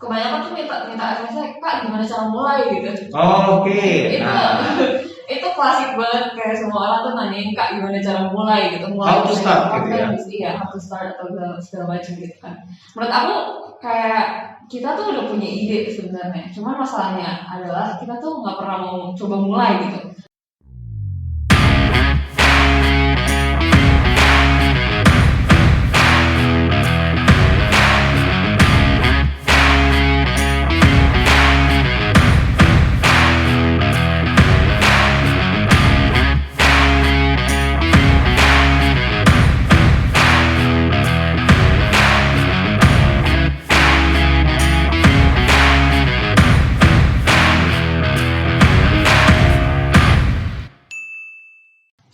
kebanyakan tuh minta advice, Kak gimana cara mulai gitu. Oke. Itu klasik banget, kayak semua orang tuh nanyain Kak gimana cara mulai gitu. How to start gitu ya. Iya, how to start atau segala macam gitu kan. Menurut aku kayak kita tuh udah punya ide sebenarnya, cuman masalahnya adalah kita tuh nggak pernah mau coba mulai gitu.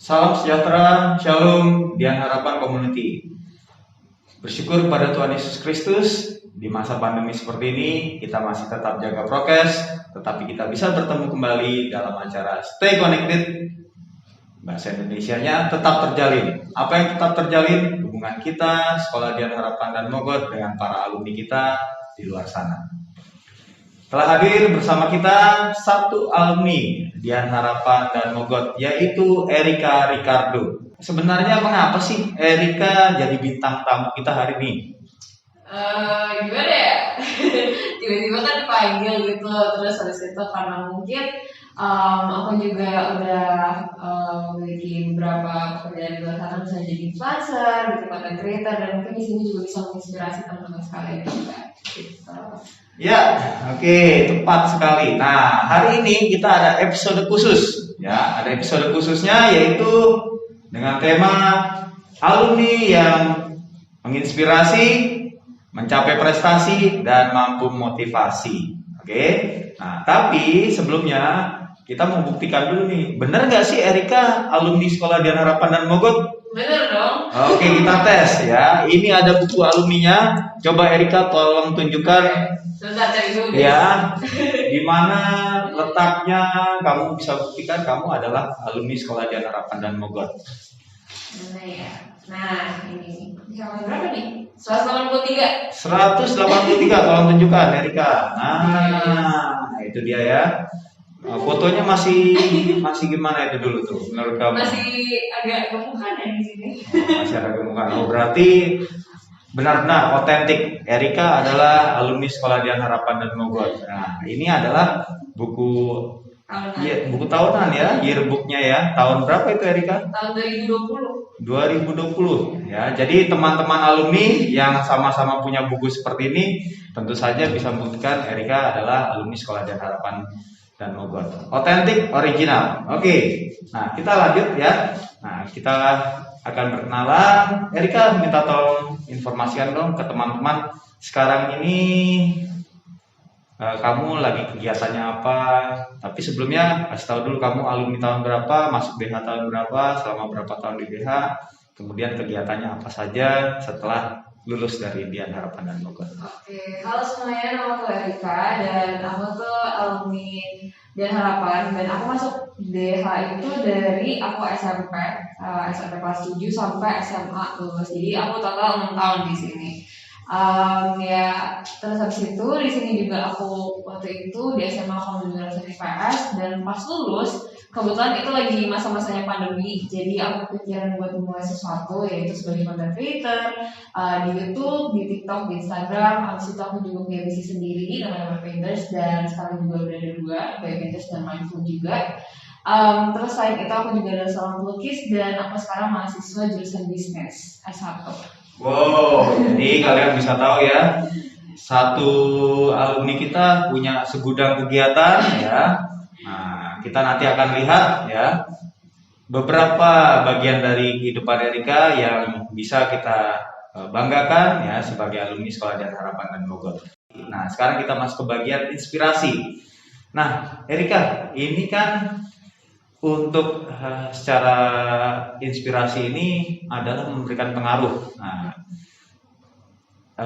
Salam sejahtera, shalom, Dian Harapan Community. Bersyukur kepada Tuhan Yesus Kristus, di masa pandemi seperti ini, kita masih tetap jaga prokes, tetapi kita bisa bertemu kembali dalam acara Stay Connected. Bahasa Indonesianya tetap terjalin. Apa yang tetap terjalin? Hubungan kita, Sekolah Dian Harapan dan Mogot dengan para alumni kita di luar sana. Telah hadir bersama kita satu alumni Dian Harapan dan Mogot, yaitu Erika Ricardo. Sebenarnya mengapa sih Erika jadi bintang tamu kita hari ini? Gimana ya? Tiba-tiba kan dipanggil gitu, terus habis itu karena mungkin aku juga udah memiliki beberapa pekerjaan di luar sana, bisa jadi influencer, jadi content creator, dan mungkin di sini juga bisa menginspirasi teman-teman sekalian juga. Gitu. Ya, oke, tepat sekali. Nah, hari ini kita ada episode khusus, ya, ada episode khususnya yaitu dengan tema alumni yang menginspirasi, mencapai prestasi dan mampu motivasi. Oke, nah tapi sebelumnya kita mau buktikan dulu nih, bener nggak sih Erika alumni Sekolah Dian Harapan dan Mogot? Bener dong. Oke, kita tes ya. Ini ada buku alumninya. Coba Erika tolong tunjukkan. Sebentar cari dulu. Ya, di mana letaknya kamu bisa buktikan kamu adalah alumni Sekolah Dian Harapan dan Mogot. Mana ya? Nah, ini. Halaman berapa nih? 183. 183, tolong tunjukkan Erika. Nah, itu dia ya. Fotonya masih gimana itu dulu tuh menurut kamu? Masih agak gemukan ya di sini. Masih agak gemukan. Oh, berarti benar-benar otentik. Erika adalah alumni Sekolah Dian Harapan dan Mogot. Nah, ini adalah buku tahunan ya, yearbooknya ya. Tahun berapa itu Erika? Tahun 2020. 2020 ya. Jadi teman-teman alumni yang sama-sama punya buku seperti ini tentu saja bisa membuktikan Erika adalah alumni Sekolah Dian Harapan dan Mogot. Otentik, original. Oke. Nah, kita lanjut ya. Nah, kita akan berkenalan. Erika minta tolong informasikan dong ke teman-teman sekarang ini kamu lagi kegiatannya apa. Tapi sebelumnya kasih tahu dulu kamu alumni tahun berapa, masuk BH tahun berapa, selama berapa tahun di BH, kemudian kegiatannya apa saja setelah lulus dari Dian Harapan dan Mogot. Oke, halo semuanya, nama aku Erika dan aku tuh alumni Dian Harapan, dan aku masuk DH itu dari aku SMP kelas 7 sampai SMA lulus. Jadi aku total 6 tahun di sini. Ya, terus habis itu di sini juga aku waktu itu di SMA aku menjurusan IPS, dan pas lulus kebetulan itu lagi masa-masanya pandemi, jadi aku kepikiran buat memulai sesuatu, yaitu sebagai content creator di YouTube, di TikTok, di Instagram. Habis itu aku juga punya bisnis sendiri namanya Painters, dan sekarang juga udah ada 2, By Painters dan Mindful juga. Terus selain itu aku juga adalah seorang pelukis, dan aku sekarang mahasiswa jurusan bisnis S1. Wow, jadi kalian bisa tahu ya, satu alumni kita punya segudang kegiatan ya. Nah, kita nanti akan lihat ya beberapa bagian dari kehidupan Erika yang bisa kita banggakan ya sebagai alumni Sekolah Dian Harapan dan Mogot. Nah, sekarang kita masuk ke bagian inspirasi. Nah, Erika, ini kan untuk secara inspirasi ini adalah memberikan pengaruh. Nah,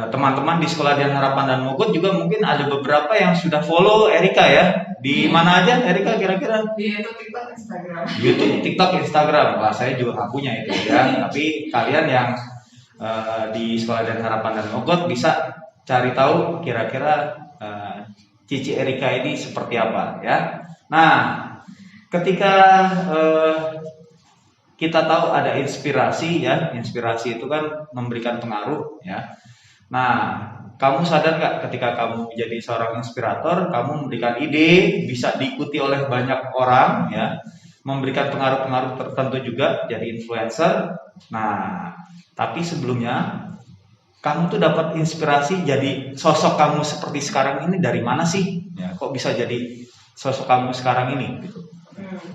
teman-teman di Sekolah Dian Harapan dan Mogot juga mungkin ada beberapa yang sudah follow Erika ya. Di mana aja Erika kira-kira? Di YouTube, TikTok, Instagram. YouTube, TikTok, Instagram. Wah, saya juga nggak punya itu ya. Tapi kalian yang di Sekolah Dian Harapan dan Mogot bisa cari tahu kira-kira Cici Erika ini seperti apa ya. Nah, ketika kita tahu ada inspirasi ya, inspirasi itu kan memberikan pengaruh ya. Nah, kamu sadar nggak ketika kamu menjadi seorang inspirator, kamu memberikan ide bisa diikuti oleh banyak orang ya, memberikan pengaruh-pengaruh tertentu juga jadi influencer. Nah, tapi sebelumnya kamu tuh dapat inspirasi jadi sosok kamu seperti sekarang ini dari mana sih? Ya, kok bisa jadi sosok kamu sekarang ini? Gitu.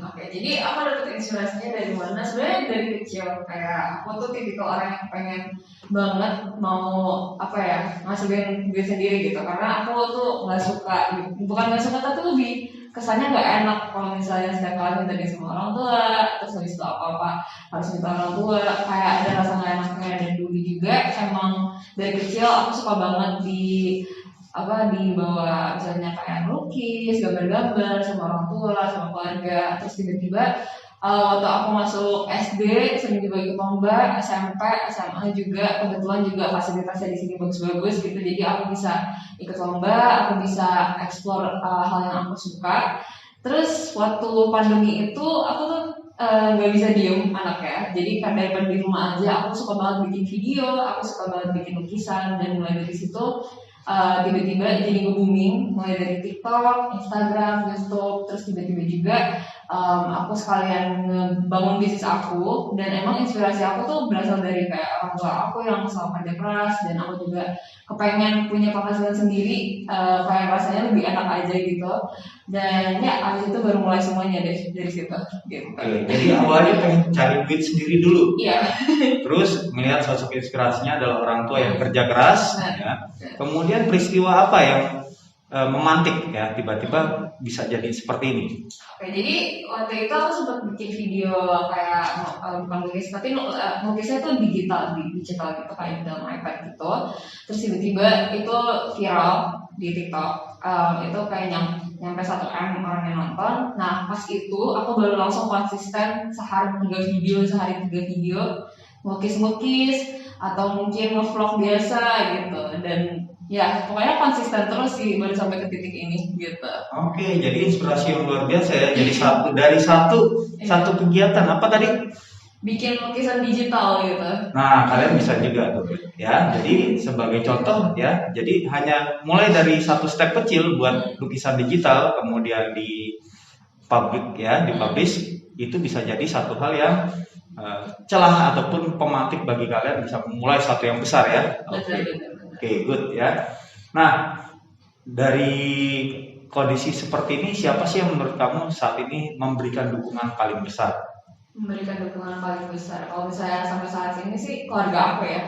Oke, jadi aku dapet inspirasinya dari mana? Sebenarnya dari kecil, kayak aku tuh tipikal orang yang pengen banget mau apa ya, ngasilin duit sendiri gitu. Karena aku tuh nggak suka, bukan nggak suka tapi lebih kesannya nggak enak kalau misalnya setiap kali minta duit sama orang tua, terus habis itu apa-apa harus minta orang tua, kayak ada rasa nggak enaknya. Dan dulu juga emang dari kecil aku suka banget dibawa misalnya kayak melukis, gambar-gambar sama orang tua, sama keluarga. Terus tiba-tiba waktu aku masuk SD sering juga ikut lomba, SMP, SMA juga kebetulan juga fasilitasnya di sini bagus-bagus gitu. Jadi aku bisa ikut lomba, aku bisa explore hal yang aku suka. Terus waktu pandemi itu aku tuh nggak bisa diem anaknya. Jadi karena daripada di rumah aja, aku suka banget bikin video, aku suka banget bikin lukisan. Dan mulai dari situ tiba-tiba jadi nge-booming, mulai dari TikTok, Instagram, YouTube. Terus tiba-tiba juga aku sekalian ngebangun bisnis aku. Dan emang inspirasi aku tuh berasal dari kayak orang tua aku yang selalu kerja keras, dan aku juga kepengen punya penghasilan sendiri, kayak rasanya lebih enak aja gitu. Dan ya abis itu baru mulai semuanya dari situ gitu. Jadi awalnya pengen cari duit sendiri dulu. Iya. Terus melihat sosok inspirasinya adalah orang tua yang kerja keras ya. Kemudian peristiwa apa yang memantik ya tiba-tiba bisa jadi seperti ini? Oke, jadi waktu itu aku sempat bikin video kayak bukan lukis, tapi lukisnya tuh digital gitu kayak dalam iPad gitu. Terus tiba-tiba itu viral di TikTok. Itu kayak nyampe 1 M orang yang nonton. Nah pas itu aku baru langsung konsisten sehari 3 video lukis atau mungkin nge-vlog biasa gitu. Dan ya pokoknya konsisten terus sih baru sampai ke titik ini gitu. Oke, jadi inspirasi yang luar biasa ya. Jadi satu kegiatan apa tadi? Bikin lukisan digital gitu. Nah, kalian bisa juga tuh ya. Jadi sebagai contoh ya, jadi hanya mulai dari satu step kecil buat lukisan digital, kemudian di publish, itu bisa jadi satu hal yang celah ataupun pemantik bagi kalian bisa memulai satu yang besar ya. Oke, good ya. Nah, dari kondisi seperti ini, siapa sih yang menurut kamu saat ini memberikan dukungan paling besar? Memberikan dukungan paling besar. Kalau misalnya sampai saat ini sih keluarga aku ya,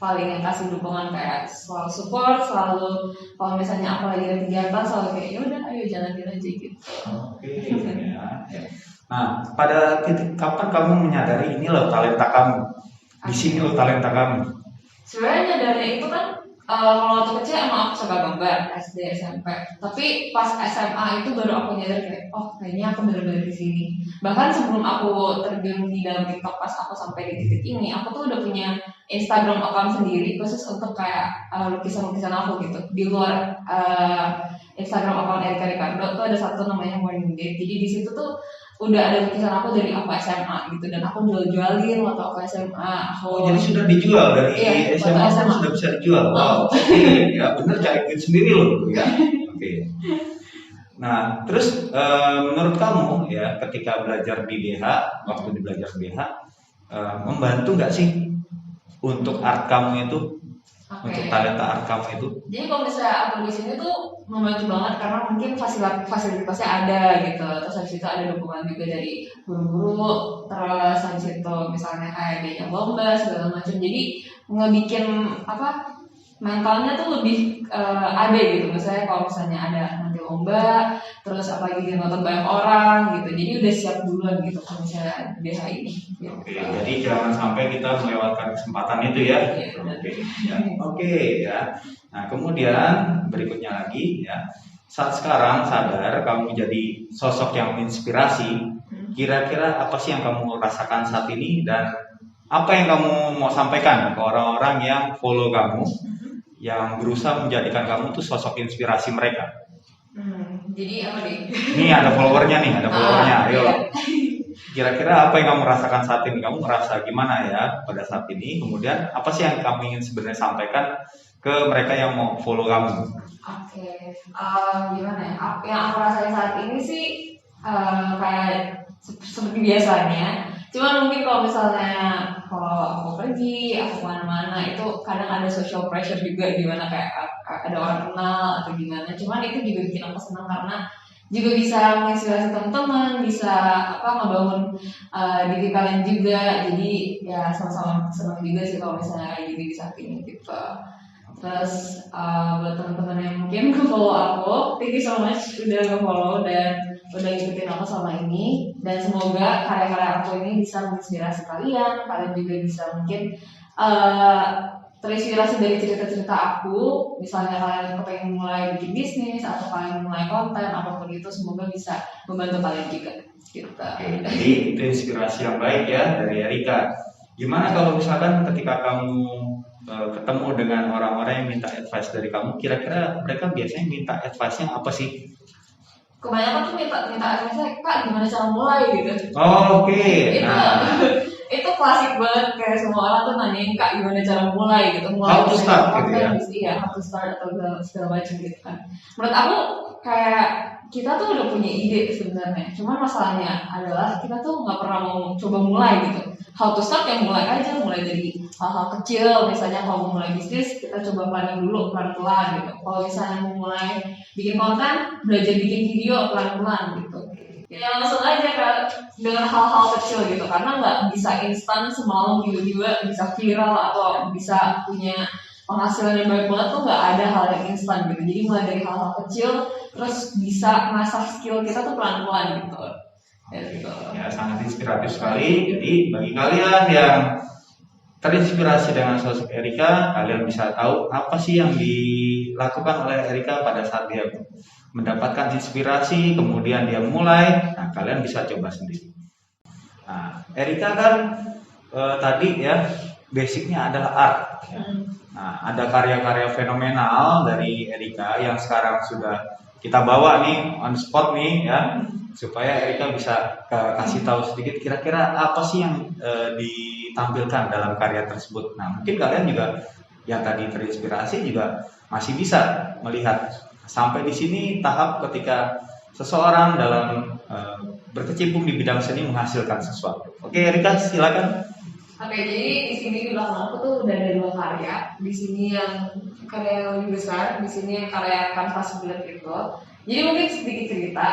paling yang kasih dukungan, kayak selalu support, selalu kalau misalnya aku lagi ada kegiatan selalu kayak yaudah ayo jalanin aja gitu. Oke. Ya. Nah, pada titik kapan kamu menyadari ini loh talenta kamu? Di sini loh talenta kamu. Sebenarnya nyadari itu kan kalau waktu kecil emang aku suka gambar SD SMP, tapi pas SMA itu baru aku nyadar kayak oh kayaknya aku bener-bener di sini. Bahkan sebelum aku terjun di dalam TikTok, pas aku sampai di titik ini, aku tuh udah punya Instagram account sendiri khusus untuk kayak lukisan-lukisan aku gitu. Di luar Instagram account Erika Ricardo tuh ada satu namanya Morning Day. Jadi di situ tuh udah ada lukisan aku dari aku SMA gitu, dan aku jualin waktu aku SMA. Jadi sudah dijual dari SMA sudah bisa dijual. Wow, oke, ya bener cari duit sendiri loh ya. Oke. Nah, terus menurut kamu ya ketika belajar di BH, waktu belajar di BH, membantu nggak sih untuk art kamu itu? Untuk talenta art kamu itu? Jadi kalau misalnya aku di sini tuh membantu banget karena mungkin fasilitasnya ada gitu. Terus habis itu ada dukungan juga dari guru-guru. Terus habis itu misalnya kayak diajak lomba segala macam. Jadi ngebikin mentalnya tuh lebih ada gitu. Misalnya kalau misalnya ada nanti lomba, terus apalagi dia nonton banyak orang gitu. Jadi udah siap duluan gitu kalau misalnya BH ini. Gitu. Oke, jadi jangan sampai kita melewatkan kesempatan itu ya. Oke ya. Nah kemudian berikutnya lagi ya. Saat sekarang sadar kamu jadi sosok yang menginspirasi. Kira-kira apa sih yang kamu rasakan saat ini dan apa yang kamu mau sampaikan ke orang-orang yang follow kamu? yang berusaha menjadikan kamu tuh sosok inspirasi mereka. Jadi apa nih? Nih ada followernya nih, ada followernya. Ayo. Iya. Kira-kira apa yang kamu rasakan saat ini? Kamu merasa gimana ya pada saat ini? Kemudian apa sih yang kamu ingin sebenarnya sampaikan ke mereka yang mau follow kamu? Oke, gimana ya? Yang aku rasain saat ini sih kayak seperti biasanya. Cuman mungkin kalau misalnya kalau aku pergi, aku kemana-mana itu kadang ada social pressure juga, gimana kayak ada orang kenal atau gimana. Cuman itu juga bikin aku senang karena juga bisa menginspirasi teman-teman, bisa ngebangun diri kalian juga. Jadi ya sama-sama senang juga sih kalau misalnya kayak gini di saat ini gitu. Terus buat teman-teman yang mungkin follow aku, thank you so much udah nge-follow dan udah ngikutin aku selama ini. Dan semoga karya-karya aku ini bisa menginspirasi kalian. Kalian juga bisa mungkin terinspirasi dari cerita-cerita aku. Misalnya kalian kepengen mulai bikin bisnis atau kalian mulai konten, apapun itu semoga bisa membantu kalian juga. Gitu. Jadi itu inspirasi yang baik ya dari Erika. Gimana kalau misalkan ketika kamu ketemu dengan orang-orang yang minta advice dari kamu, kira-kira mereka biasanya minta advice-nya apa sih? Kebanyakan tuh minta advice-nya, Kak gimana cara mulai gitu. Oke. Itu klasik banget, kayak semua orang tuh nanyain Kak gimana cara mulai gitu. Mulai How to start gitu ya? Iya, how to start atau segala macam gitu kan. Menurut aku kayak kita tuh udah punya ide sebenarnya, cuman masalahnya adalah kita tuh nggak pernah mau coba mulai gitu. How to start yang mulai aja, mulai dari hal-hal kecil. Misalnya kalau mau mulai bisnis, kita coba planning dulu pelan-pelan gitu. Kalau misalnya mau mulai bikin konten, belajar bikin video pelan-pelan gitu. Ya langsung aja Kak, dengan hal-hal kecil gitu, karena nggak bisa instan semalam tiba-tiba bisa viral atau bisa punya penghasilan yang baik banget tuh nggak ada hal yang instan gitu. Jadi mulai dari hal-hal kecil, terus bisa ngasah skill kita tuh pelan-pelan gitu. Ya sangat inspiratif sekali. Jadi bagi kalian yang terinspirasi dengan sosok Erika, kalian bisa tahu apa sih yang dilakukan oleh Erika pada saat dia mendapatkan inspirasi, kemudian dia mulai. Nah, kalian bisa coba sendiri. Nah, Erika kan tadi ya basicnya adalah art. Ya. Nah, ada karya-karya fenomenal dari Erika yang sekarang sudah kita bawa nih on spot nih ya, supaya Erika bisa kasih tahu sedikit kira-kira apa sih yang ditampilkan dalam karya tersebut. Nah, mungkin kalian juga yang tadi terinspirasi juga masih bisa melihat sampai di sini tahap ketika seseorang dalam berkecimpung di bidang seni menghasilkan sesuatu. Oke, Erika silakan. Oke, jadi di sini di belakang aku tuh udah ada 2 karya. Di sini yang karya yang lebih besar, di sini yang karya kanvas bulat itu. Jadi mungkin sedikit cerita.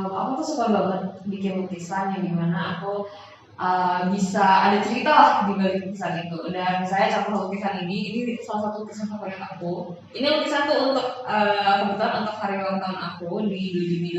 Aku tuh suka banget bikin lukisan yang dimana aku bisa ada cerita lah di balik lukisan itu. Dan saya contoh lukisan ini salah satu lukisan favorit aku. Ini lukisan tuh untuk kebetulan untuk hari ulang tahun aku di Juni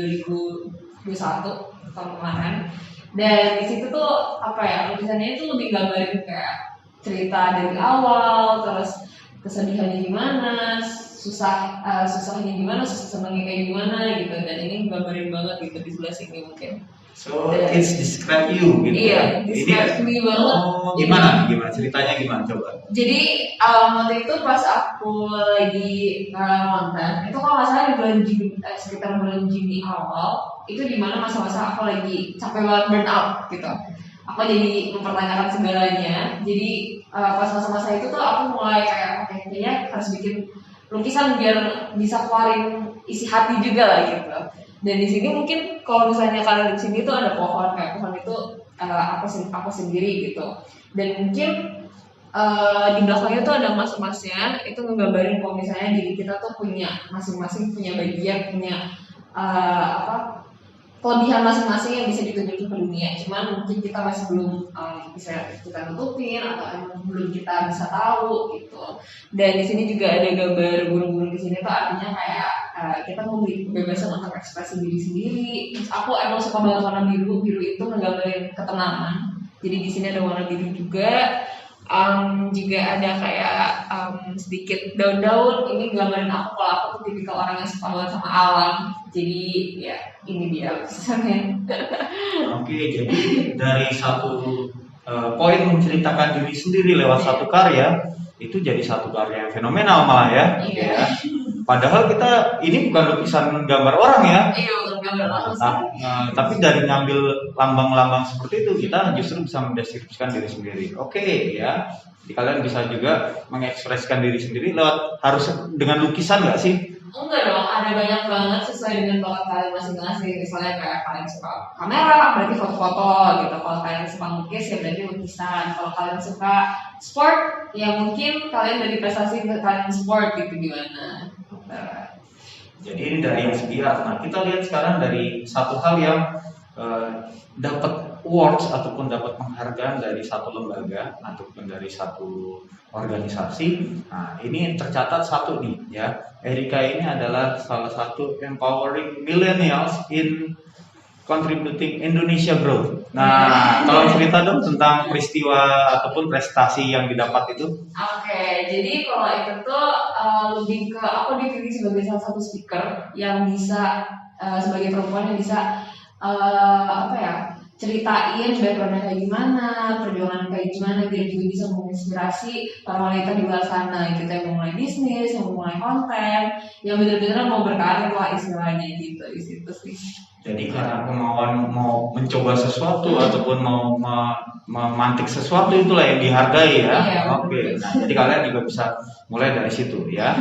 2021 tahun kemarin. Dan di situ tuh lukisannya itu lebih gambarin kayak cerita dari awal, terus kesedihannya gimana, susahnya gimana, susah senangnya kayak gimana gitu. Dan ini gambarin banget gitu di sebelah sini mungkin. So it's describe you gitu. Iya, describe me banget. Oh, gimana ceritanya gimana coba? Jadi waktu itu pas aku lagi nonton, itu kalau nggak salah di bulan Juni, sekitar bulan Juni awal, itu dimana masa-masa aku lagi capek banget burn out gitu. Aku jadi mempertanyakan segalanya. Jadi pas masa-masa itu tuh aku mulai kayak kayaknya harus bikin lukisan biar bisa keluarin isi hati juga lah gitu. Dan di sini mungkin kalau misalnya kalian di sini tuh ada pohon, kayak pohon itu aku sendiri gitu. Dan mungkin di belakangnya tuh ada mas-masnya, itu ngegambarin kalau misalnya diri kita tuh punya masing-masing punya bagian, punya kelebihan masing-masing yang bisa ditunjukin ke dunia. Cuman mungkin kita masih belum bisa kita tutupin atau belum kita bisa tahu gitu. Dan di sini juga ada gambar burung-burung di sini tuh artinya kayak kita memiliki kebebasan untuk ekspresi diri sendiri. Terus aku emang suka banget warna biru. Biru itu menggambarin ketenangan. Jadi di sini ada warna biru juga. Juga ada kayak sedikit daun-daun. Ini gambarin aku kalau aku tuh tipikal orang yang suka banget sama alam. Jadi ya ini dia lukisannya. Oke, jadi dari satu poin menceritakan diri sendiri lewat satu karya, itu jadi satu karya yang fenomenal malah ya. Iya. Ya. Padahal kita ini bukan lukisan gambar orang ya. Iya, gambar orang sih. Tapi dari ngambil lambang-lambang seperti itu kita justru bisa mendeskripsikan diri sendiri. Oke ya. Jadi kalian bisa juga mengekspresikan diri sendiri lewat harus dengan lukisan nggak sih? Enggak dong, ada banyak banget sesuai dengan bakat kalian masing-masing. Misalnya kayak kalian suka kamera, berarti foto-foto gitu. Kalau kalian suka lukis, ya berarti lukisan. Kalau kalian suka sport, ya mungkin kalian dari prestasi ke kalian sport gitu gimana. Jadi ini dari segi art. Nah, kita lihat sekarang dari satu hal yang dapat awards ataupun dapat penghargaan dari satu lembaga ataupun dari satu organisasi. Nah, ini tercatat satu nih ya. Erika ini adalah salah satu empowering millennials in contributing Indonesia growth. Nah, tolong cerita dong tentang peristiwa ataupun prestasi yang didapat itu. Oke, jadi kalau itu tuh lebih ke aku dipilih sebagai salah satu speaker yang bisa sebagai perempuan yang bisa apa ya, ceritain backgroundnya kayak gimana, perjuangan kayak gimana, biar juga bisa menginspirasi para wanita di luar sana gitu yang mau mulai bisnis, yang mau mulai konten, yang benar-benar mau berkarir lah istilahnya gitu di situ sih. Jadi karena kemauan mau mencoba sesuatu ataupun mau memantik sesuatu itulah yang dihargai ya. Iya, Oke. Nah, jadi kalian juga bisa mulai dari situ ya.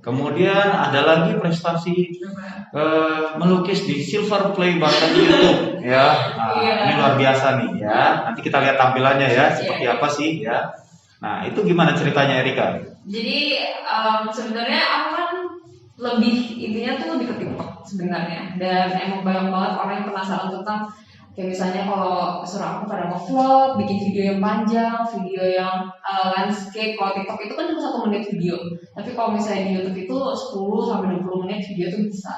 Kemudian ada lagi prestasi melukis di silver play button YouTube ya. Nah, Iya. ini luar biasa nih ya. Nanti kita lihat tampilannya ya seperti Iya. apa sih ya. Nah, itu gimana ceritanya Erika? Jadi sebenarnya aku kan lebih intinya tuh lebih ke TikTok sebenarnya, dan emang banyak banget orang yang penasaran tentang kayak misalnya kalau suruh aku pada nge-vlog, bikin video yang panjang, video yang landscape. Kalau TikTok itu kan cuma 1 menit video, tapi kalau misalnya di YouTube itu 10 sampai 20 menit video tuh bisa.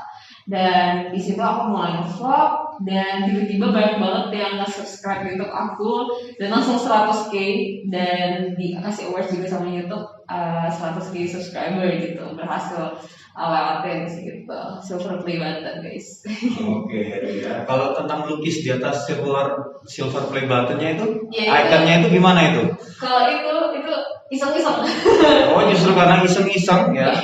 Dan di situ aku mulai nge-vlog dan tiba-tiba banyak banget yang nge-subscribe YouTube aku dan langsung 100k, dan dikasih awards juga sama YouTube 100k subscriber gitu, berhasil lewatin sih gitu, silver play button guys. Oke ya. Kalau tentang lukis di atas silver play buttonnya itu, Iya, ikonnya itu gimana itu? kalau itu iseng-iseng. Oh, justru karena iseng-iseng ya.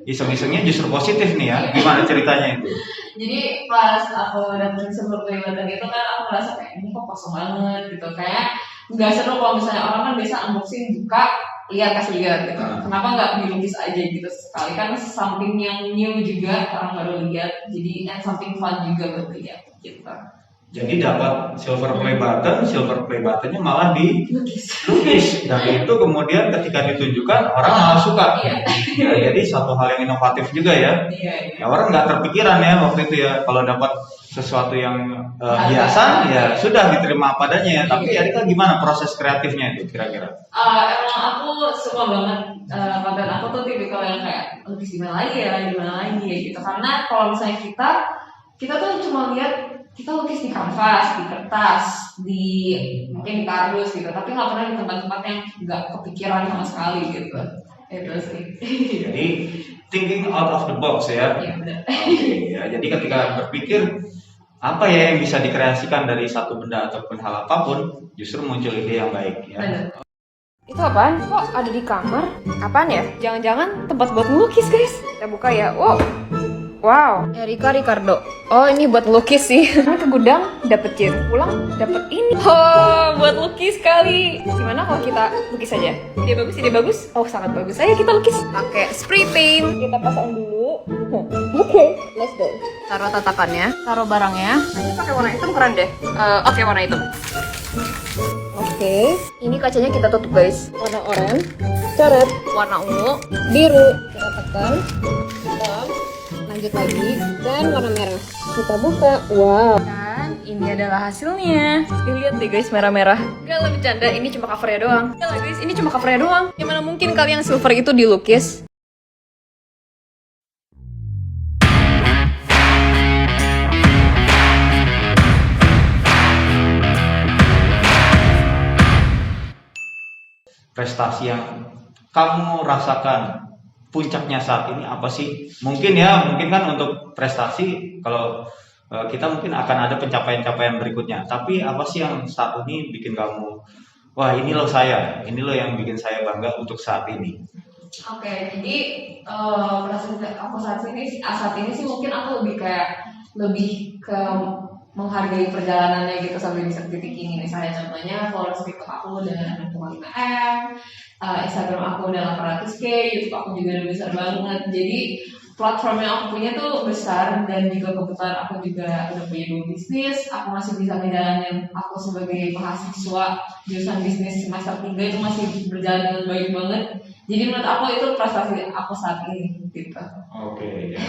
Iseng-isengnya justru positif nih ya. Gimana ceritanya itu? Jadi pas aku dapetin silver play button itu kan aku merasa kayak ini kok kosong banget gitu, kayak nggak seru kalau misalnya orang kan biasa unboxing buka kasih lihat gitu. Kenapa nggak dilukis aja gitu sekali, kan something yang new juga orang baru lihat, jadi and something fun juga buat lihat gitu. Jadi dapat silver play buttonnya malah dilukis. Dan itu kemudian ketika ditunjukkan orang malah suka. Iya. Ya, jadi satu hal yang inovatif juga ya. Iya. Ya, orang nggak terpikiran ya waktu itu ya kalau dapat sesuatu yang biasa ya sudah diterima apa adanya ya. Tapi Erika gimana proses kreatifnya itu kira-kira? Emang aku suka banget konten aku tuh tipikal yang kayak lukis di mana lagi ya gitu, karena kalau misalnya kita tuh cuma lihat kita lukis di kanvas, di kertas, mungkin di kardus gitu, tapi nggak pernah di tempat-tempat yang nggak kepikiran sama sekali gitu. Itu sih. Jadi thinking out of the box ya. Iya benar. Oke ya. Jadi ketika berpikir apa ya yang bisa dikreasikan dari satu benda ataupun hal apapun, justru muncul ide yang baik ya. Benar. Itu apaan? Kok ada di kamar? Apaan ya? Jangan-jangan tempat buat melukis guys. Kita buka ya. Wow, Erika Ricardo. Oh, ini buat lukis sih. Ke gudang dapet jet, pulang dapet ini. Oh, buat lukis kali. Gimana kalau kita lukis aja? Ide bagus? Oh, sangat bagus. Ayo kita lukis. Pakai spray paint. Kita pasang dulu. Oke, let's go. Taruh tatakannya, taruh barangnya. Ini pakai warna hitam keren deh. Oke, warna hitam. Oke, ini kacanya kita tutup guys. Warna oranye, coret, warna ungu, biru. Kita tekan, hitam. Lanjut lagi, dan warna merah. Kita buka, wow. Dan ini adalah hasilnya. Lihat deh guys, merah-merah. Gak lah bercanda, ini cuma covernya doang. Gak lah guys, ini cuma covernya doang. Gimana mungkin kalian silver itu dilukis? Prestasi yang kamu rasakan puncaknya saat ini apa sih? Mungkin kan untuk prestasi kalau kita mungkin akan ada pencapaian-pencapaian berikutnya. Tapi apa sih yang saat ini bikin kamu wah ini loh saya, ini loh yang bikin saya bangga untuk saat ini. Oke, jadi perasaan aku saat ini sih mungkin aku lebih ke menghargai perjalanannya gitu sampai bisa ke titik ini. Misalnya contohnya followers TikTok aku udah 6,5 M, Instagram aku udah 800K, YouTube aku juga udah besar banget. Jadi platform yang aku punya tuh besar, dan juga kebetulan aku juga udah punya 2 bisnis. Aku masih bisa ngejalanin aku sebagai mahasiswa jurusan bisnis semester 3 itu masih berjalan dengan baik banget. Jadi menurut aku itu prestasi aku saat ini gitu. Oke, ya.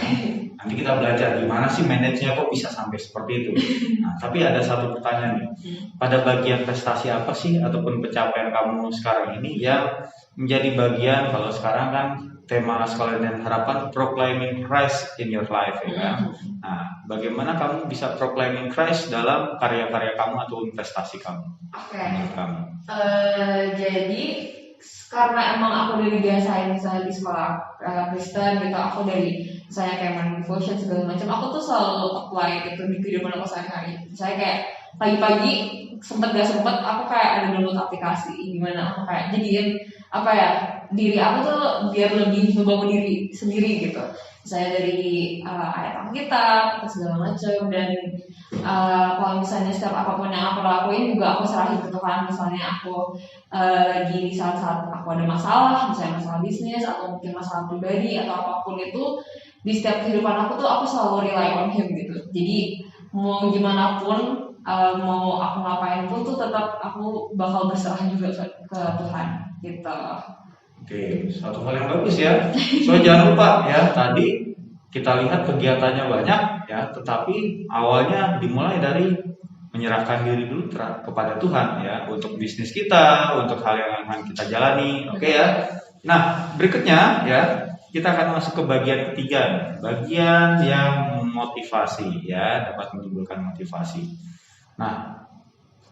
Nanti kita belajar gimana sih manage-nya kok bisa sampai seperti itu. Nah, tapi ada satu pertanyaan nih. Pada bagian prestasi apa sih ataupun pencapaian kamu sekarang ini yang menjadi bagian, kalau sekarang kan tema Sekolah dan Harapan proclaiming Christ in your life, ya kan? Nah, bagaimana kamu bisa proclaiming Christ dalam karya-karya kamu atau investasi kamu? Oke. Menurut kamu? Jadi karena emang aku dari biasain misalnya di sekolah Kristen gitu, aku dari misalnya kayak main devotion segala macam, aku tuh selalu apply gitu di kehidupan aku sehari-hari. Misalnya kayak pagi-pagi sempet gak sempet aku kayak ada download aplikasi gimana aku kayak jadiin apa ya, diri aku tuh biar lebih membangun diri sendiri gitu. Misalnya dari ayat Alkitab atau segala macam, dan kalau misalnya setiap apapun yang aku lakuin juga aku serahin ke Tuhan. Misalnya aku lagi di saat-saat aku ada masalah, misalnya masalah bisnis atau mungkin masalah pribadi atau apapun itu, di setiap kehidupan aku tuh aku selalu rely on Him gitu. Jadi mau gimana pun, mau aku ngapain pun tuh tetap aku bakal berserah juga ke Tuhan gitu. Oke, satu hal yang bagus ya. So jangan lupa ya, tadi kita lihat kegiatannya banyak ya, tetapi awalnya dimulai dari menyerahkan diri dulu kepada Tuhan ya, untuk bisnis kita, untuk hal yang akan kita jalani. Oke ya. Nah, berikutnya ya, kita akan masuk ke bagian ketiga, bagian yang motivasi ya, dapat menimbulkan motivasi. Nah,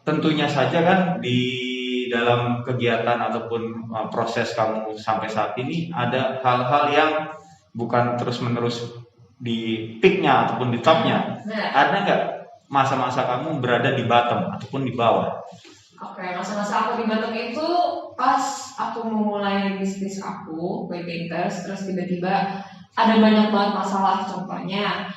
tentunya saja kan di dalam kegiatan ataupun proses kamu sampai saat ini ada hal-hal yang bukan terus-menerus di peaknya ataupun di topnya. Ada nggak masa-masa kamu berada di bottom ataupun di bawah? Oke, masa-masa aku di bottom itu pas aku memulai bisnis aku, Waypainters, terus tiba-tiba ada banyak banget masalah. Contohnya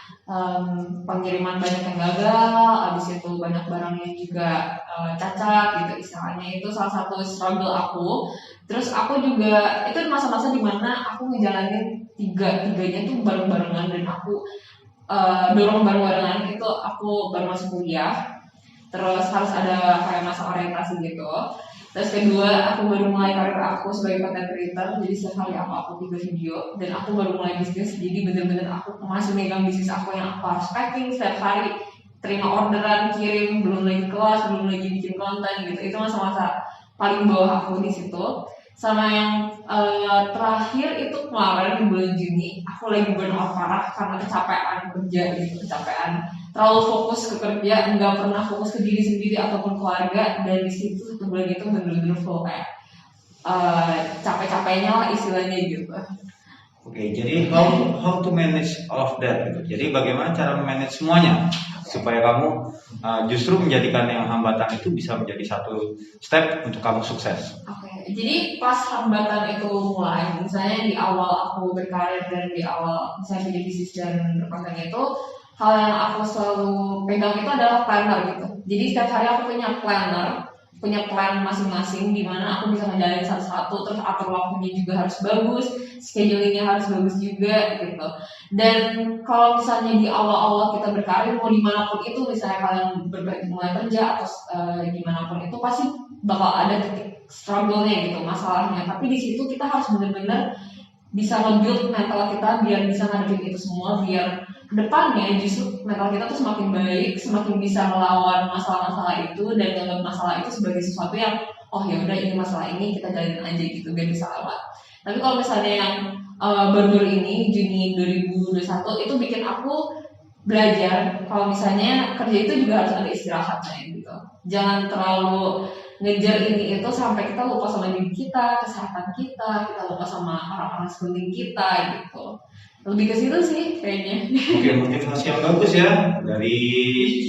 pengiriman banyak yang gagal, habis itu banyak barang yang juga cacat gitu istilahnya. Itu salah satu struggle aku. Terus aku juga itu masa-masa dimana aku ngejalanin tiganya tuh bareng-barengan, dan aku dorong bareng-barengan. Itu aku baru masuk kuliah, terus harus ada kayak masa orientasi gitu. Terus kedua, aku baru mulai karir aku sebagai content creator. Jadi setiap hari aku upload 3 video, dan aku baru mulai bisnis. Jadi bener-bener aku masih megang bisnis aku yang aku harus packing setiap hari, terima orderan, kirim, belum lagi kelas, belum lagi bikin konten gitu. Itu masa-masa paling bawah aku di situ. Sama yang terakhir itu kemarin di bulan Juni, aku lagi burnout parah karena kecapean kerja gitu, kecapean terlalu fokus ke kerja, nggak pernah fokus ke diri sendiri ataupun keluarga. Dan di situ 1 bulan itu bener-bener full kayak capek-capeknya lah istilahnya gitu. Oke, jadi how to manage all of that gitu. Jadi bagaimana cara manage semuanya supaya kamu justru menjadikan yang hambatan itu bisa menjadi satu step untuk kamu sukses. Oke, jadi pas hambatan itu mulai, misalnya di awal aku berkarir dan di awal saya punya bisnis dan berkonten itu, hal yang aku selalu pegang itu adalah planner gitu. Jadi setiap hari aku punya planner, punya plan masing-masing di mana aku bisa ngejalanin satu-satu, terus atur waktunya juga harus bagus, schedulingnya harus bagus juga gitu. Dan kalau misalnya di awal-awal kita berkarir, mau dimanapun itu, misalnya kalian mulai kerja atau dimanapun itu, pasti bakal ada titik struggle-nya gitu, masalahnya. Tapi di situ kita harus benar-benar bisa nge-build mental kita biar bisa ngadepin itu semua, biar kedepannya justru mental kita tuh semakin baik, semakin bisa melawan masalah-masalah itu dan menganggap masalah itu sebagai sesuatu yang oh ya udah ini masalah ini kita jalanin aja gitu, biar bisa lewat. Tapi kalau misalnya yang baru ini Juni 2021 itu bikin aku belajar kalau misalnya kerja itu juga harus ada istirahatnya gitu. Jangan terlalu ngejar ini itu sampai kita lupa sama diri kita, kesehatan kita lupa sama orang-orang sekeliling kita gitu. Lebih ke situ sih kayaknya. Oke, motivasi yang bagus ya dari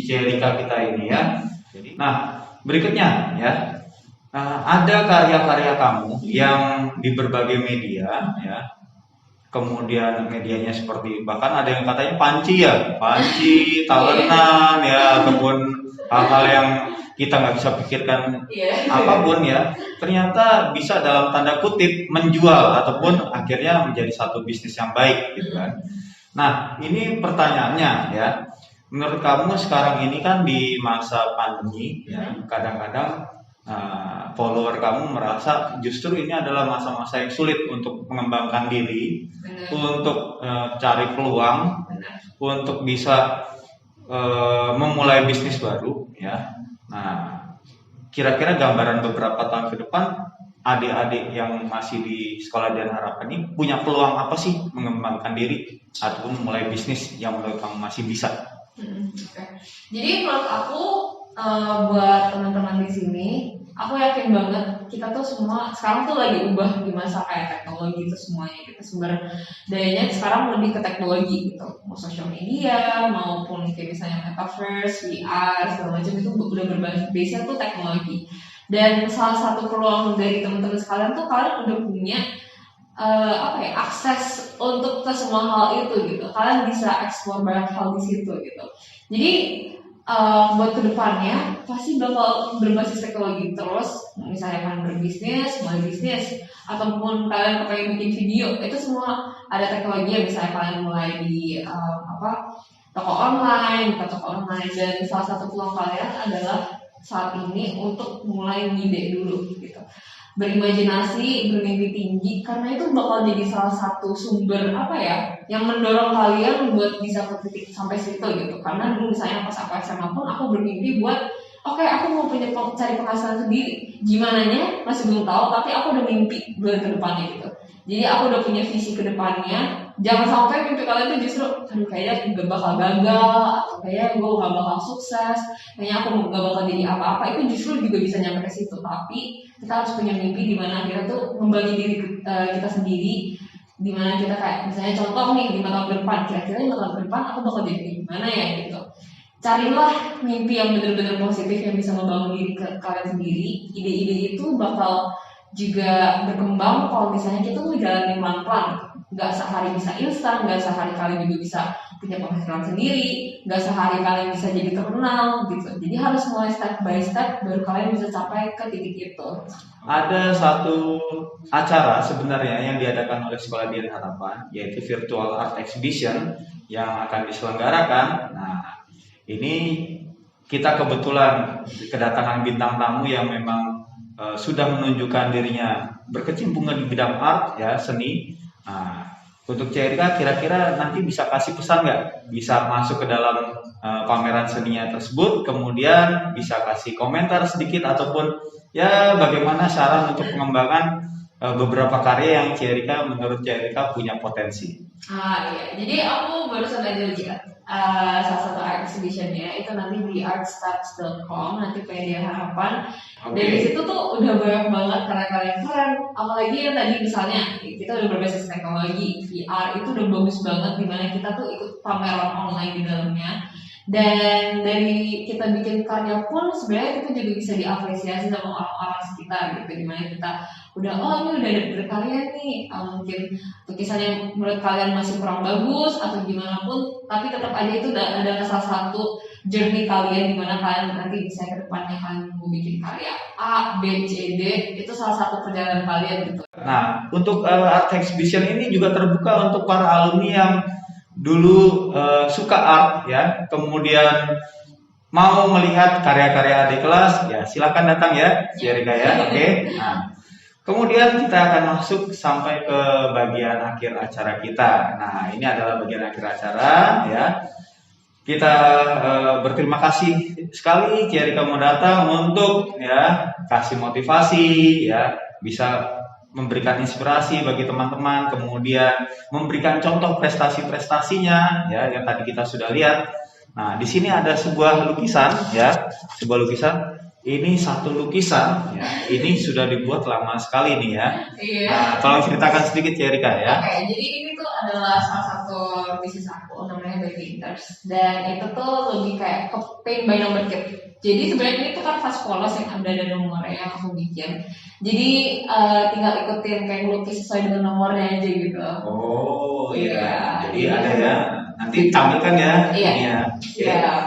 Cici Erika kita ini ya. Jadi, nah berikutnya ya, ada karya-karya kamu yang di berbagai media ya. Kemudian medianya seperti bahkan ada yang katanya panci, talenan ya, ataupun hal-hal yang kita nggak bisa pikirkan apapun ya, ternyata bisa dalam tanda kutip menjual ataupun akhirnya menjadi satu bisnis yang baik gitu kan. Nah ini pertanyaannya ya, menurut kamu sekarang ini kan di masa pandemi ya, kadang-kadang follower kamu merasa justru ini adalah masa-masa yang sulit untuk mengembangkan diri, untuk cari peluang, untuk bisa memulai bisnis baru ya. Nah, kira-kira gambaran beberapa tahun ke depan adik-adik yang masih di Sekolah Dian Harapan ini punya peluang apa sih mengembangkan diri ataupun memulai bisnis yang menurut kamu masih bisa? Jadi menurut aku buat teman-teman di sini, aku yakin banget kita tuh semua sekarang tuh lagi ubah di masa kayak teknologi itu semuanya, kita sumber dayanya sekarang lebih ke teknologi gitu, mau social media maupun kayak misalnya metaverse, VR segala macam itu udah berbasis tuh teknologi. Dan salah satu peluang dari teman-teman sekalian tuh kalian udah punya akses untuk ke semua hal itu gitu, kalian bisa explore banyak hal di situ gitu. Jadi buat kedepannya pasti bakal berbasis teknologi terus, misalnya kalian berbisnis, mulai bisnis, ataupun kalian pengen bikin video, itu semua ada teknologi yang misalnya kalian mulai di toko online, dan salah satu peluang kalian adalah saat ini untuk mulai ngide dulu gitu, berimajinasi, bermimpi tinggi, karena itu bakal jadi salah satu sumber yang mendorong kalian buat bisa ke titik sampai situ gitu. Karena dulu misalnya pas aku SMA pun aku bermimpi buat aku mau cari penghasilan sendiri, gimana nya masih belum tahu, tapi aku udah mimpi buat ke depannya gitu. Jadi aku udah punya visi ke depannya. Jangan sampai mimpi kalian itu justru kayaknya gak bakal gagal, atau kayak gue gak bakal sukses, kayaknya aku gak bakal jadi apa-apa. Itu justru juga bisa nyampe ke situ. Tapi kita harus punya mimpi di mana kita tuh membangun diri kita sendiri, di mana kita kayak misalnya contoh nih 5 tahun ke depan, kira-kira 5 tahun ke depan aku bakal jadi gimana ya gitu. Carilah mimpi yang benar-benar positif yang bisa membangun diri kalian sendiri. Ide-ide itu bakal juga berkembang kalau misalnya kita ngejalanin pelan-pelan. Gak sehari bisa instan, gak sehari kalian juga bisa punya penghasilan sendiri, gak sehari kalian bisa jadi terkenal gitu. Jadi harus mulai step by step baru kalian bisa capai ke titik itu. Ada satu acara sebenarnya yang diadakan oleh Sekolah Dian Harapan, yaitu Virtual Art Exhibition yang akan diselenggarakan. Nah, ini kita kebetulan kedatangan bintang tamu yang memang sudah menunjukkan dirinya berkecimpung di bidang art ya, seni. Nah, untuk Cerika kira-kira nanti bisa kasih pesan nggak? Bisa masuk ke dalam pameran seninya tersebut, kemudian bisa kasih komentar sedikit ataupun ya bagaimana saran untuk pengembangan beberapa karya yang Cerika menurut Cerika punya potensi. Iya, jadi aku barusan aja lihat salah satu art exhibitionnya itu nanti di artstats.com, nanti Dian Harapan. Dan di situ tuh udah banyak banget karya-karya keren. Apalagi yang tadi misalnya kita udah berbasis teknologi VR, itu udah bagus banget dimana kita tuh ikut pameran online di dalamnya. Dan dari kita bikin karya pun sebenarnya kita juga bisa diapresiasi sama orang-orang sekitar gitu, dimana kita udah ini udah ada berkarya nih, mungkin lukisannya menurut kalian masih kurang bagus atau gimana pun, tapi tetap aja itu ada salah satu journey kalian dimana kalian nanti bisa ke depannya kalian mau bikin karya A, B, C, D, itu salah satu perjalanan kalian gitu. Nah, untuk art exhibition ini juga terbuka untuk para alumni yang dulu suka art ya, kemudian mau melihat karya-karya adik kelas ya, silakan datang ya, Cerika ya. Oke. Nah, kemudian kita akan masuk sampai ke bagian akhir acara kita. Nah, ini adalah bagian akhir acara ya. Kita berterima kasih sekali Cerika mau datang untuk ya kasih motivasi ya, bisa memberikan inspirasi bagi teman-teman, kemudian memberikan contoh prestasi-prestasinya ya yang tadi kita sudah lihat. Nah, di sini ada sebuah lukisan ya, sebuah lukisan ini satu lukisan ya. Ini sudah dibuat lama sekali nih ya. Iya. Nah, tolong ceritakan sedikit ya Erika ya. Oke, jadi ini tuh adalah salah satu bisnis aku namanya By Painters, dan itu tuh lebih kayak ke paint by number kit. Jadi sebenarnya ini tuh kan vas polos yang ada nomornya yang aku bikin. Jadi tinggal ikutin kayak ngelukis sesuai dengan nomornya aja gitu. Oh iya. Iya. Jadi ada ya. Nanti tampilkan ya. Iya. Ini ya. Oke. Iya. Nah,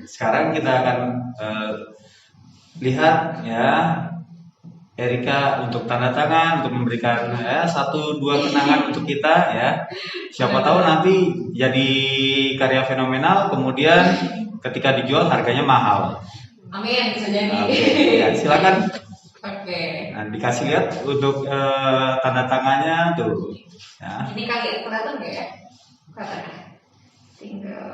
sekarang kita akan lihat ya Erika untuk tanda tangan, untuk memberikan ya 1-2 kenangan untuk kita ya. Siapa tahu nanti jadi karya fenomenal, kemudian ketika dijual harganya mahal. Amin, bisa jadi. Oke, ya, silakan. Oke. Nah, dikasih lihat untuk tanda tangannya tuh. Ya. Ini kali kelihatan nggak ya? Kelihatan. Tinggal.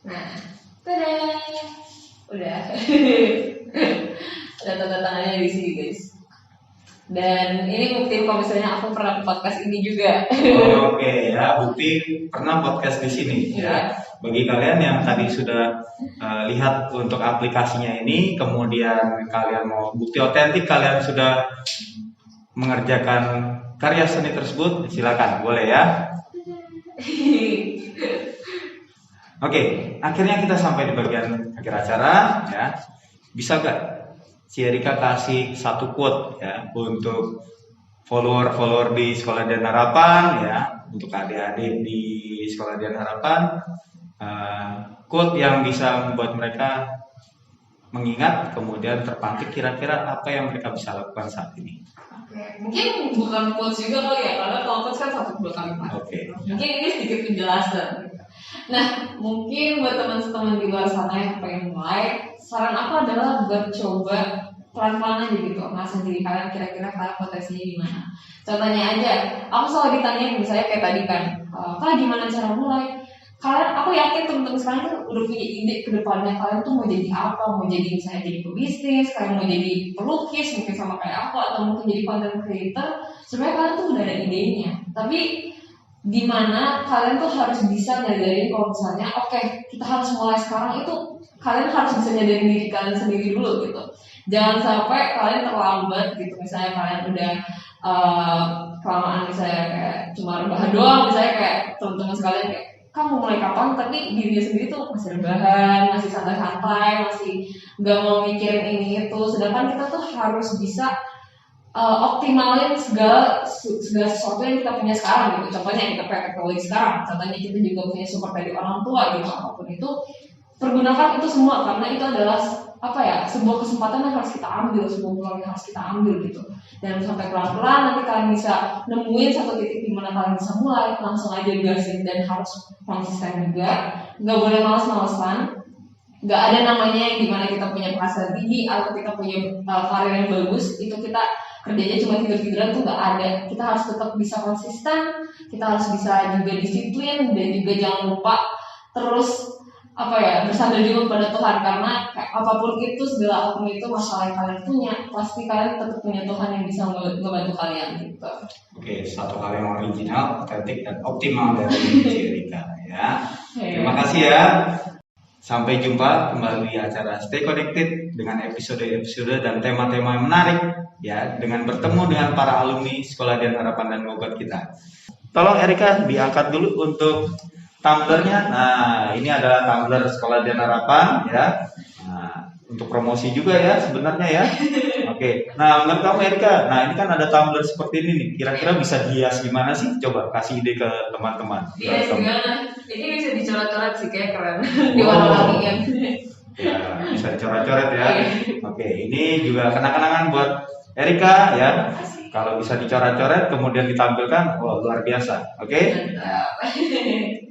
Nah, tada, udah. Ada tanda tangannya di sini guys. Dan ini bukti kalau misalnya aku pernah podcast ini juga. Oke ya, bukti pernah podcast di sini ya. Bagi kalian yang tadi sudah lihat untuk aplikasinya ini, kemudian kalian mau bukti otentik, kalian sudah mengerjakan karya seni tersebut, silakan, boleh ya. Oke, akhirnya kita sampai di bagian akhir acara ya. Bisa gak si Erika kasih satu quote ya untuk follower di Sekolah Dian Harapan ya, untuk adik-adik di Sekolah Dian Harapan, quote yang bisa membuat mereka mengingat kemudian terpantik kira-kira apa yang mereka bisa lakukan saat ini. Oke, mungkin bukan quotes juga kali ya, karena kalau quotes kan 1-2 kalimat. Oke. Mungkin ini sedikit penjelasan. Nah, mungkin buat teman-teman di luar sana yang pengen mulai, saran aku adalah buat coba pelan-pelan aja gitu, ngasih diri kalian kira-kira kalian potensinya gimana. Contohnya aja, aku selalu ditanyain misalnya kayak tadi kan, Kak gimana cara mulai? Kalian, aku yakin teman-teman sekarang tuh udah punya ide ke depannya kalian tuh mau jadi apa, mau jadi misalnya jadi pebisnis, kalian mau jadi pelukis mungkin sama kayak aku, atau mungkin jadi content creator. Sebenarnya kalian tuh udah ada idenya, tapi dimana kalian tuh harus bisa nyadarin kalau misalnya oke, kita harus mulai sekarang, itu kalian harus bisa nyadarin diri kalian sendiri dulu gitu. Jangan sampai kalian terlambat gitu, misalnya kalian udah kelamaan misalnya kayak cuma rebahan doang, misalnya kayak teman-teman sekalian kayak kamu mulai kapan, tapi dirinya sendiri tuh masih rebahan, masih santai-santai, masih nggak mau mikirin ini itu. Sedangkan kita tuh harus bisa optimalin segala sesuatu yang kita punya sekarang gitu. Contohnya yang kita pakai teknologi sekarang, contohnya kita juga punya support dari orang tua gitu, apapun itu pergunakan itu semua, karena itu adalah apa ya, sebuah kesempatan yang harus kita ambil, sebuah peluang yang harus kita ambil gitu. Dan sampai pelan-pelan nanti kalian bisa nemuin satu titik di mana kalian bisa mulai, langsung aja gasin, dan harus konsisten juga, nggak boleh malas-malasan. Nggak ada namanya yang dimana kita punya penghasilan tinggi atau kita punya karir yang bagus, itu kita kerjanya cuma tidur-tiduran, tuh nggak ada. Kita harus tetap bisa konsisten, kita harus bisa juga disiplin, dan juga jangan lupa terus apa ya, bersandar juga pada Tuhan, karena apapun itu, segala apapun itu masalah yang kalian punya, pasti kalian tetap punya Tuhan yang bisa ngebantu kalian gitu. Oke, satu hal yang original, otentik dan optimal dari Erika ya. Terima kasih ya. Sampai jumpa kembali di acara Stay Connected dengan episode-episode dan tema-tema yang menarik ya, dengan bertemu dengan para alumni Sekolah Dian Harapan dan Bogor kita. Tolong Erika diangkat dulu untuk tumblernya. Nah, ini adalah tumbler Sekolah Dian Harapan ya. Nah, untuk promosi juga ya sebenarnya ya. Oke. Nah, menurut kamu Erika, nah ini kan ada tumbler seperti ini nih. Kira-kira bisa dihias gimana sih? Coba kasih ide ke teman-teman. Dihias gimana? Ini bisa dicoret-coret sih, kayak keren. Diwarna-warniin. Ya, bisa dicoret-coret ya. Oke, ini juga kenang-kenangan buat Erika ya. Kalau bisa dicoret-coret kemudian ditampilkan, luar biasa. Oke? Mantap.